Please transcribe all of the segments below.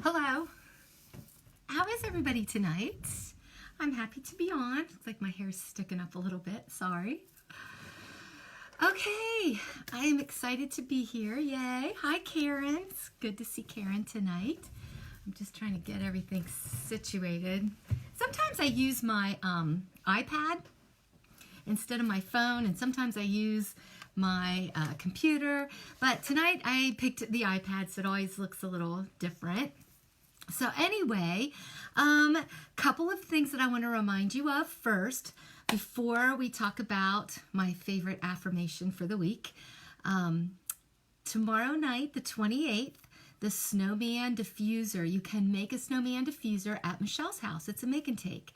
Hello. How is everybody tonight? I'm happy to be on. Looks like my hair's sticking up a little bit. Sorry. Okay, I am excited to be here. Yay. Hi, Karen. It's good to see Karen tonight. I'm just trying to get everything situated. Sometimes I use my iPad instead of my phone, and sometimes I use my computer. But tonight I picked the iPad, so it always looks a little different. So anyway, couple of things that I want to remind you of first before we talk about my favorite affirmation for the week. Tomorrow night, the 28th, the snowman diffuser. You can make a snowman diffuser at Michelle's house. It's a make and take.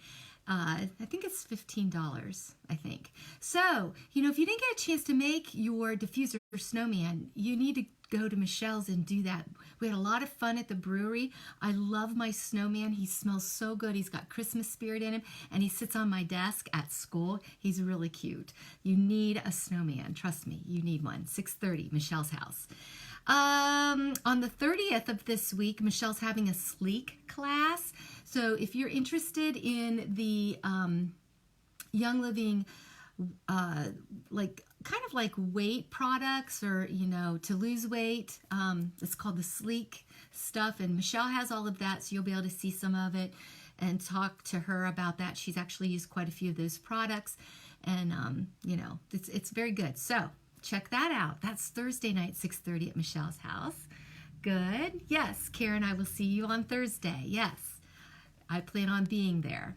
I think it's $15, I think. So, if you didn't get a chance to make your diffuser snowman, you need to go to Michelle's and do that. We had a lot of fun at the brewery. I love my snowman. He smells so good. He's got Christmas spirit in him, and he sits on my desk at school. He's really cute. You need a snowman. Trust me, you need one. 6:30, Michelle's house. On the 30th of this week, Michelle's having a sleek class. So if you're interested in the Young Living, kind of like weight products or, to lose weight, it's called the sleek stuff. And Michelle has all of that, so you'll be able to see some of it and talk to her about that. She's actually used quite a few of those products. And, it's very good. So check that out. That's Thursday night, 6:30 at Michelle's house. Good. Yes, Karen, I will see you on Thursday. Yes, I plan on being there.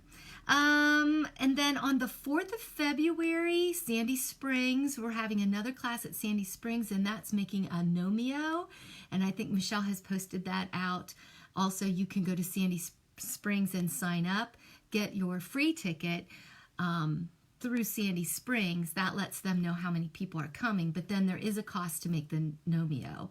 And then on the 4th of February, Sandy Springs, we're having another class at Sandy Springs, and that's making a Nomeo. And I think Michelle has posted that out. Also, you can go to Sandy Springs and sign up, get your free ticket through Sandy Springs. That lets them know how many people are coming, but then there is a cost to make the Nomeo.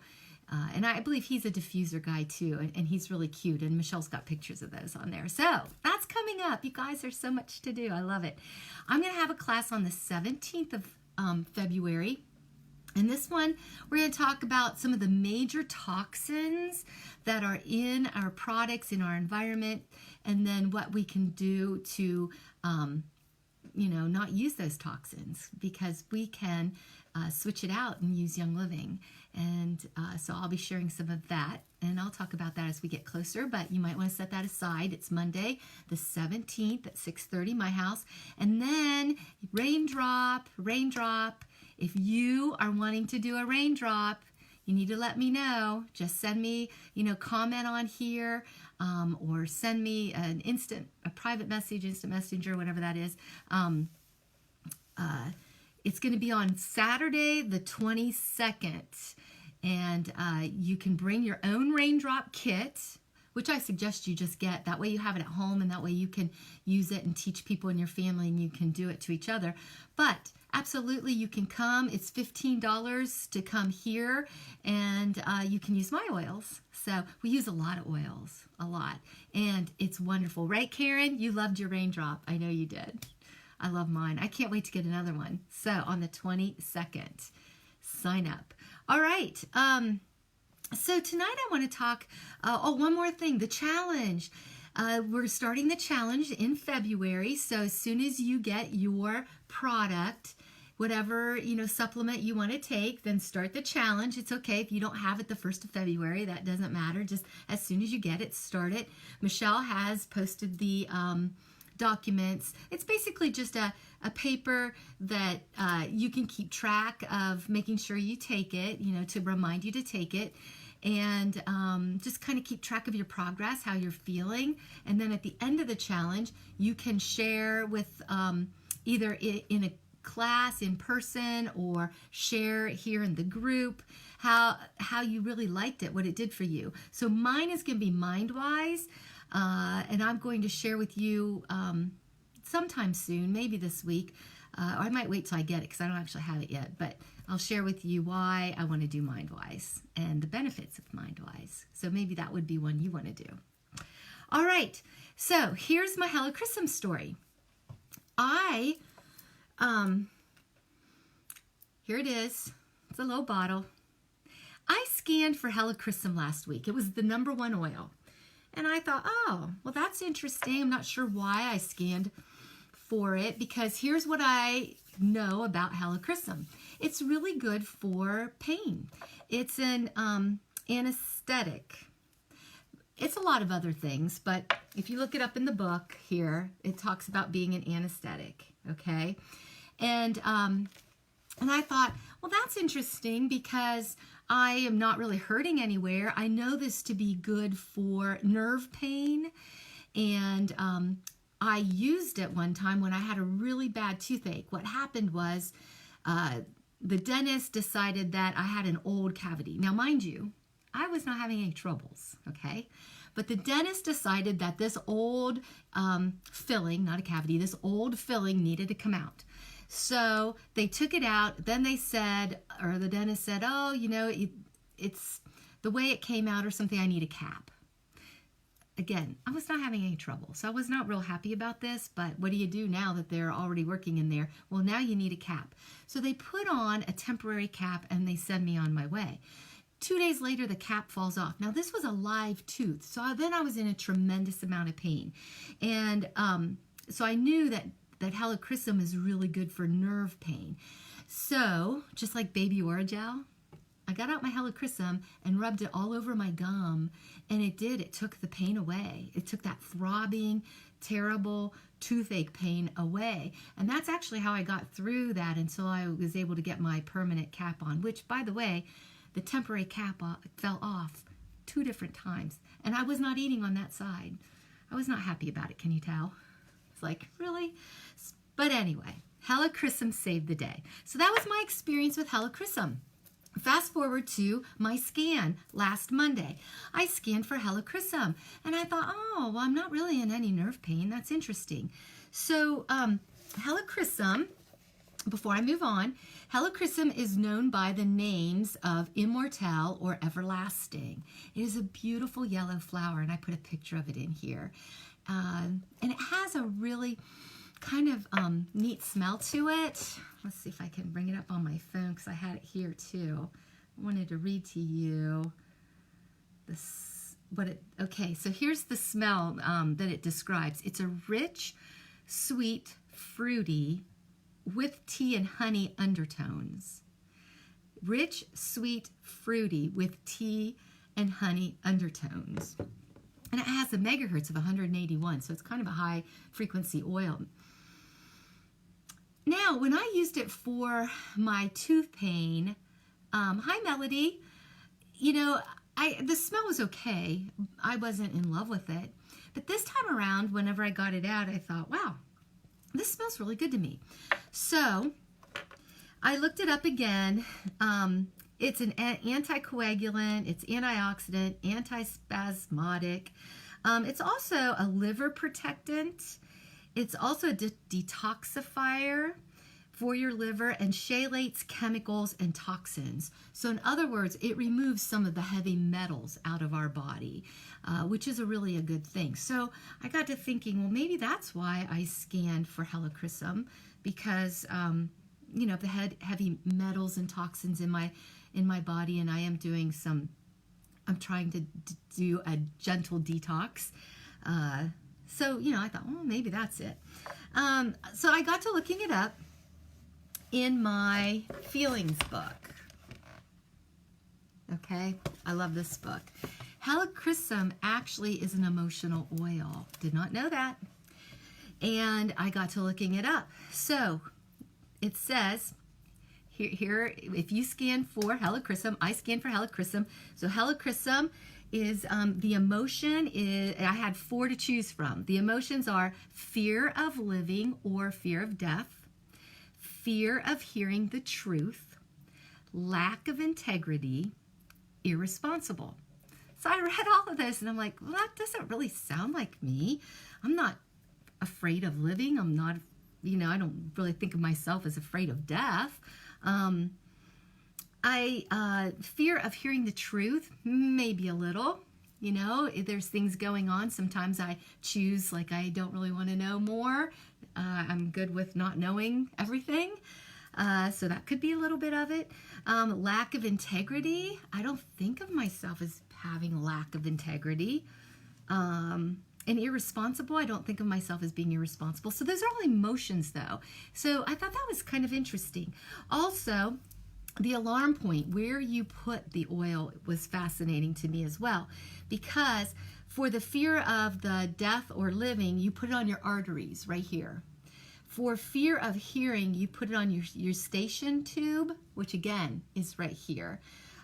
And I believe he's a diffuser guy too, and he's really cute, and Michelle's got pictures of those on there. So that's coming up. You guys, there's so much to do. I love it. I'm going to have a class on the 17th of February. And this one, we're going to talk about some of the major toxins that are in our products, in our environment, and then what we can do to not use those toxins, because we can switch it out and use Young Living. And so I'll be sharing some of that, and I'll talk about that as we get closer, but you might want to set that aside. It's Monday, the 17th at 6:30, my house. And then raindrop. If you are wanting to do a raindrop, you need to let me know. Just send me, comment on here, or send me a private message, instant messenger, whatever that is. It's going to be on Saturday, the 22nd, and you can bring your own raindrop kit, which I suggest you just get. That way you have it at home, and that way you can use it and teach people in your family, and you can do it to each other. But absolutely, you can come. It's $15 to come here, and you can use my oils. So we use a lot of oils, a lot, and it's wonderful. Right, Karen? You loved your raindrop. I know you did. I love mine. I can't wait to get another one. So on the 22nd, sign up. All right. So tonight I want to talk, one more thing, the challenge. We're starting the challenge in February. So as soon as you get your product, whatever, supplement you want to take, then start the challenge. It's okay if you don't have it the 1st of February. That doesn't matter. Just as soon as you get it, start it. Michelle has posted the documents. It's basically just a paper that you can keep track of, making sure you take it, to remind you to take it, and just kind of keep track of your progress, how you're feeling. And then at the end of the challenge, you can share with either in a class in person, or share here in the group how you really liked it, what it did for you. So mine is going to be MindWise. And I'm going to share with you sometime soon, maybe this week. Or I might wait till I get it, because I don't actually have it yet. But I'll share with you why I want to do MindWise and the benefits of MindWise. So maybe that would be one you want to do. All right. So here's my Helichrysum story. Here it is. It's a little bottle. I scanned for Helichrysum last week. It was the #1 oil. And I thought, oh, well, that's interesting. I'm not sure why I scanned for it, because here's what I know about Helichrysum. It's really good for pain. It's an anesthetic. It's a lot of other things, but if you look it up in the book here, it talks about being an anesthetic, okay? And I thought, well, that's interesting because I am not really hurting anywhere. I know this to be good for nerve pain, and I used it one time when I had a really bad toothache. What happened was the dentist decided that I had an old cavity. Now, mind you, I was not having any troubles, okay? But the dentist decided that this old filling, not a cavity, this old filling needed to come out. So they took it out. Then they said, or the dentist said, oh, you know, it's the way it came out or something, I need a cap. Again, I was not having any trouble. So I was not real happy about this, but what do you do now that they're already working in there? Well, now you need a cap. So they put on a temporary cap and they send me on my way. 2 days later, the cap falls off. Now, this was a live tooth, so then I was in a tremendous amount of pain. And so I knew that Helichrysum is really good for nerve pain. So, just like baby Orajel, I got out my Helichrysum and rubbed it all over my gum, and it did. It took the pain away. It took that throbbing, terrible toothache pain away. And that's actually how I got through that until I was able to get my permanent cap on, which, by the way, the temporary cap fell off 2 different times. And I was not eating on that side. I was not happy about it, can you tell? It's like, really? But anyway, Helichrysum saved the day. So that was my experience with Helichrysum. Fast forward to my scan last Monday. I scanned for Helichrysum. And I thought, oh, well, I'm not really in any nerve pain. That's interesting. So Helichrysum, before I move on, Helichrysum is known by the names of immortelle or everlasting. It is a beautiful yellow flower, and I put a picture of it in here. And it has a really kind of neat smell to it. Let's see if I can bring it up on my phone because I had it here too. I wanted to read to you this. Okay, so here's the smell that it describes. It's a rich, sweet, fruity, with tea and honey undertones. Rich, sweet, fruity with tea and honey undertones. And it has a megahertz of 181, so it's kind of a high frequency oil. Now, when I used it for my tooth pain, hi Melody, you know, the smell was okay. I wasn't in love with it. But this time around, whenever I got it out, I thought, wow, this smells really good to me. So I looked it up again. It's an anticoagulant, it's antioxidant, antispasmodic. It's also a liver protectant. It's also a detoxifier for your liver and chelates chemicals and toxins. So in other words, it removes some of the heavy metals out of our body, which is really a good thing. So I got to thinking, well, maybe that's why I scanned for Helichrysum, because you know, the heavy metals and toxins in my body, and I am doing I'm trying to do a gentle detox. So, you know, I thought, well, maybe that's it. So I got to looking it up in my feelings book. Okay, I love this book. Helichrysum actually is an emotional oil. Did not know that. And I got to looking it up. So it says here, if you scan for Helichrysum, I scan for Helichrysum. So Helichrysum is the emotion is, I had 4 to choose from. The emotions are fear of living or fear of death, fear of hearing the truth, lack of integrity, irresponsible. So I read all of this and I'm like, well, that doesn't really sound like me. I'm not afraid of living. I'm not, you know, I don't really think of myself as afraid of death. Fear of hearing the truth, maybe a little, you know, if there's things going on. Sometimes I choose, like, I don't really want to know more. I'm good with not knowing everything. So that could be a little bit of it. Lack of integrity. I don't think of myself as having lack of integrity. And irresponsible, I don't think of myself as being irresponsible. So those are all emotions, though. So I thought that was kind of interesting. Also, the alarm point, where you put the oil, was fascinating to me as well, because for the fear of the death or living, you put it on your arteries right here. For fear of hearing, you put it on your station tube, which again is right here.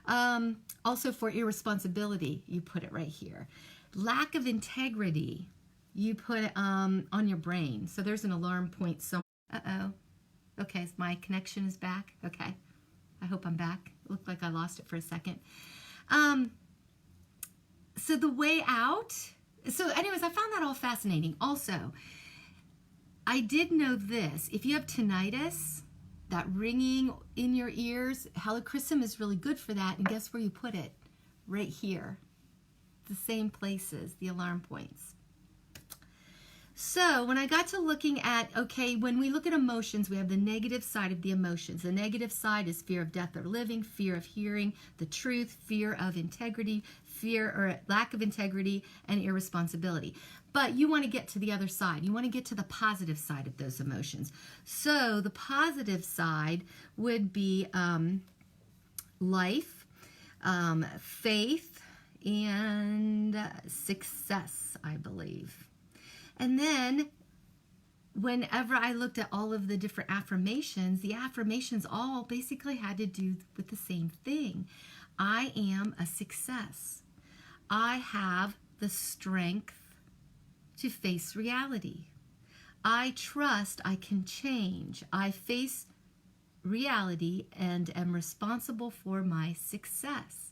Also for irresponsibility, you put it right here. Lack of integrity, you put it on your brain. So there's an alarm point somewhere. Uh-oh. Okay, so my connection is back. Okay. I hope I'm back. It looked like I lost it for a second. So the way out. So anyways, I found that all fascinating. Also, I did know this. If you have tinnitus, that ringing in your ears, Helichrysum is really good for that. And guess where you put it? Right here. The same places, the alarm points. So when I got to looking at, okay, when we look at emotions, we have the negative side of the emotions. The negative side is fear of death or living, fear of hearing the truth, fear of integrity, fear or lack of integrity, and irresponsibility. But you want to get to the other side. You want to get to the positive side of those emotions. So the positive side would be life, faith, and success, I believe. And then whenever I looked at all of the different affirmations, the affirmations all basically had to do with the same thing. I am a success. I have the strength to face reality. I trust I can change. I face reality and am responsible for my success.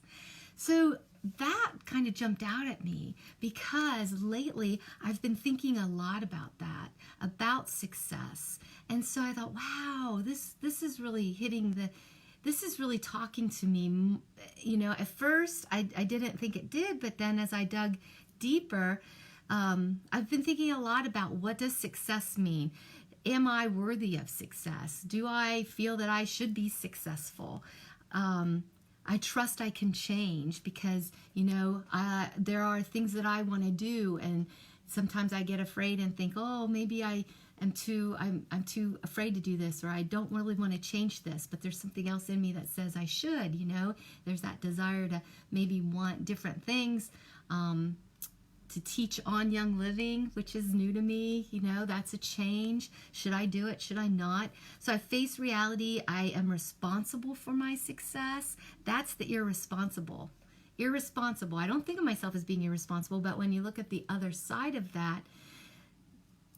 So that kind of jumped out at me because lately I've been thinking a lot about that, about success. And so I thought, wow, this is really this is really talking to me. You know, at first I didn't think it did, but then as I dug deeper, I've been thinking a lot about, what does success mean? Am I worthy of success? Do I feel that I should be successful? I trust I can change because, you know, there are things that I want to do, and sometimes I get afraid and think, oh, maybe I'm too afraid to do this, or I don't really want to change this, but there's something else in me that says I should, you know. There's that desire to maybe want different things, to teach on Young Living, which is new to me, you know, that's a change. Should I do it? Should I not? So I face reality. I am responsible for my success. That's the irresponsible. Irresponsible. I don't think of myself as being irresponsible, but when you look at the other side of that,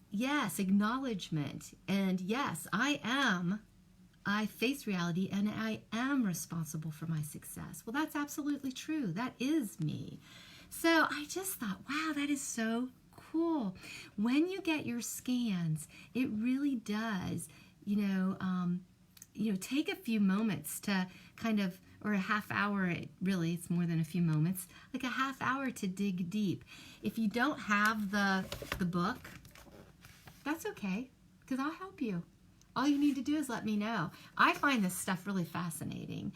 yes, acknowledgement. And yes, I face reality and I am responsible for my success. Well, that's absolutely true. That is me. So I just thought, wow, that is so cool. When you get your scans, it really does, take a few moments to kind of, or a half hour, really, it's more than a few moments, like a half hour to dig deep. If you don't have the book, that's okay, because I'll help you. All you need to do is let me know. I find this stuff really fascinating.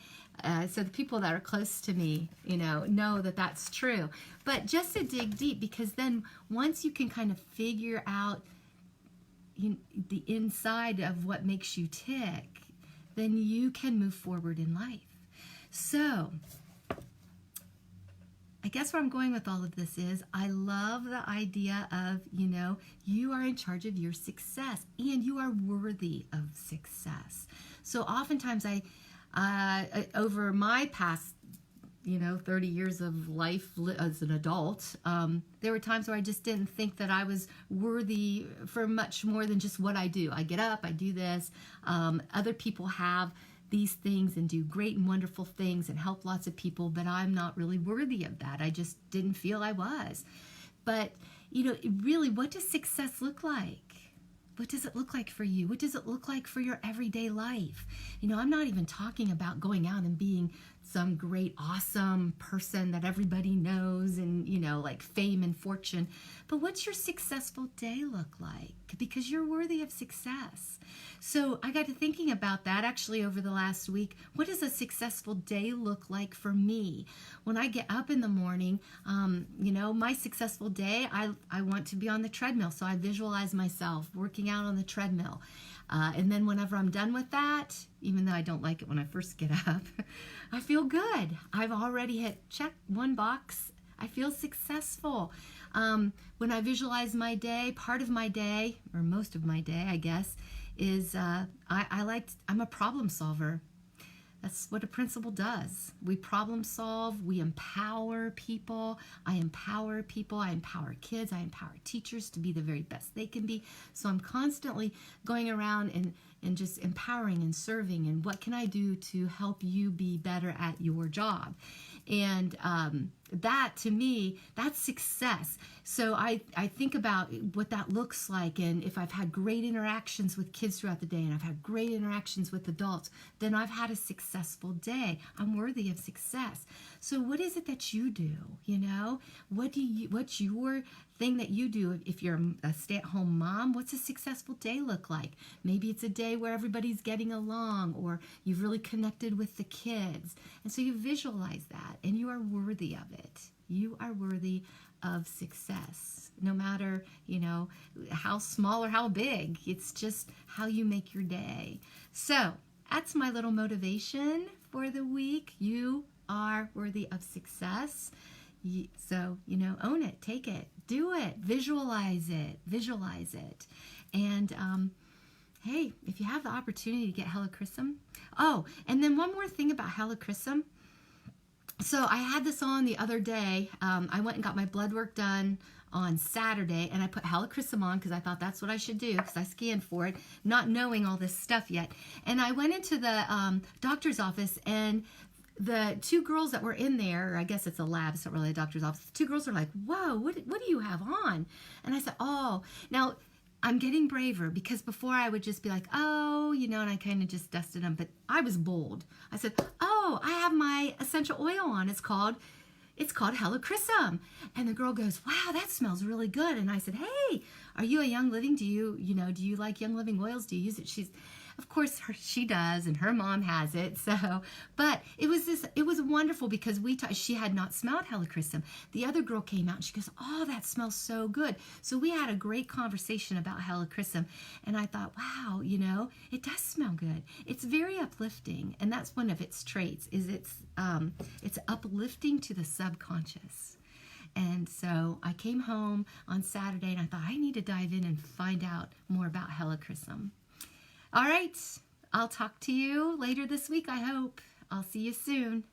So the people that are close to me, know that that's true. But just to dig deep, because then once you can kind of figure out the inside of what makes you tick, then you can move forward in life. So I guess where I'm going with all of this is I love the idea of, you are in charge of your success and you are worthy of success. So oftentimes over my past, 30 years of life as an adult, there were times where I just didn't think that I was worthy for much more than just what I do. I get up, I do this. Other people have these things and do great and wonderful things and help lots of people, but I'm not really worthy of that. I just didn't feel I was. But, really, what does success look like? What does it look like for you? What does it look like for your everyday life? I'm not even talking about going out and being some great, awesome person that everybody knows and, like fame and fortune. But what's your successful day look like? Because you're worthy of success. So I got to thinking about that actually over the last week. What does a successful day look like for me? When I get up in the morning, my successful day, I want to be on the treadmill. So I visualize myself working out on the treadmill. And then whenever I'm done with that, even though I don't like it when I first get up, I feel good. I've already hit check one box. I feel successful. When I visualize my day, part of my day, or most of my day, I guess, is I'm a problem solver. That's what a principal does. We problem solve, we empower people. I empower people, I empower kids, I empower teachers to be the very best they can be. So I'm constantly going around and just empowering and serving, and what can I do to help you be better at your job? And that, to me, that's success. So I think about what that looks like, and if I've had great interactions with kids throughout the day and I've had great interactions with adults, then I've had a successful day. I'm worthy of success. So what is it that you do? What's your thing that you do? If you're a stay-at-home mom, what's a successful day look like? Maybe it's a day where everybody's getting along, or you've really connected with the kids. And so you visualize that, and you are worthy of it. You are worthy of success, no matter, how small or how big. It's just how you make your day. So that's my little motivation for the week. You are worthy of success. So, own it, take it, do it, visualize it. And, hey, if you have the opportunity to get Helichrysum. Oh, and then one more thing about Helichrysum. So I had this on the other day. I went and got my blood work done on Saturday, and I put Helichrysum on because I thought that's what I should do, because I scanned for it, not knowing all this stuff yet. And I went into the doctor's office, and the two girls that were in there, I guess it's a lab, it's not really a doctor's office, the two girls are like, whoa, what do you have on? And I said, oh, now I'm getting braver, because before I would just be like, oh, and I kind of just dusted them, but I was bold. I said, oh, I have my essential oil on. It's called Helichrysum. And the girl goes, wow, that smells really good. And I said, hey, are you a Young Living? Do you like Young Living oils? Do you use it? Of course, she does, and her mom has it. So, but it was wonderful, because she had not smelled Helichrysum. The other girl came out and she goes, oh, that smells so good. So we had a great conversation about Helichrysum, and I thought, wow, it does smell good. It's very uplifting, and that's one of its traits. It's uplifting to the subconscious. And so I came home on Saturday, and I thought I need to dive in and find out more about Helichrysum. All right, I'll talk to you later this week, I hope. I'll see you soon.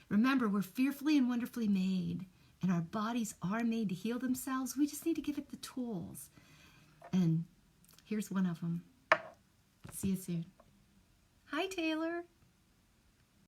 Remember, we're fearfully and wonderfully made, and our bodies are made to heal themselves. We just need to give it the tools. And here's one of them. See you soon. Hi, Taylor.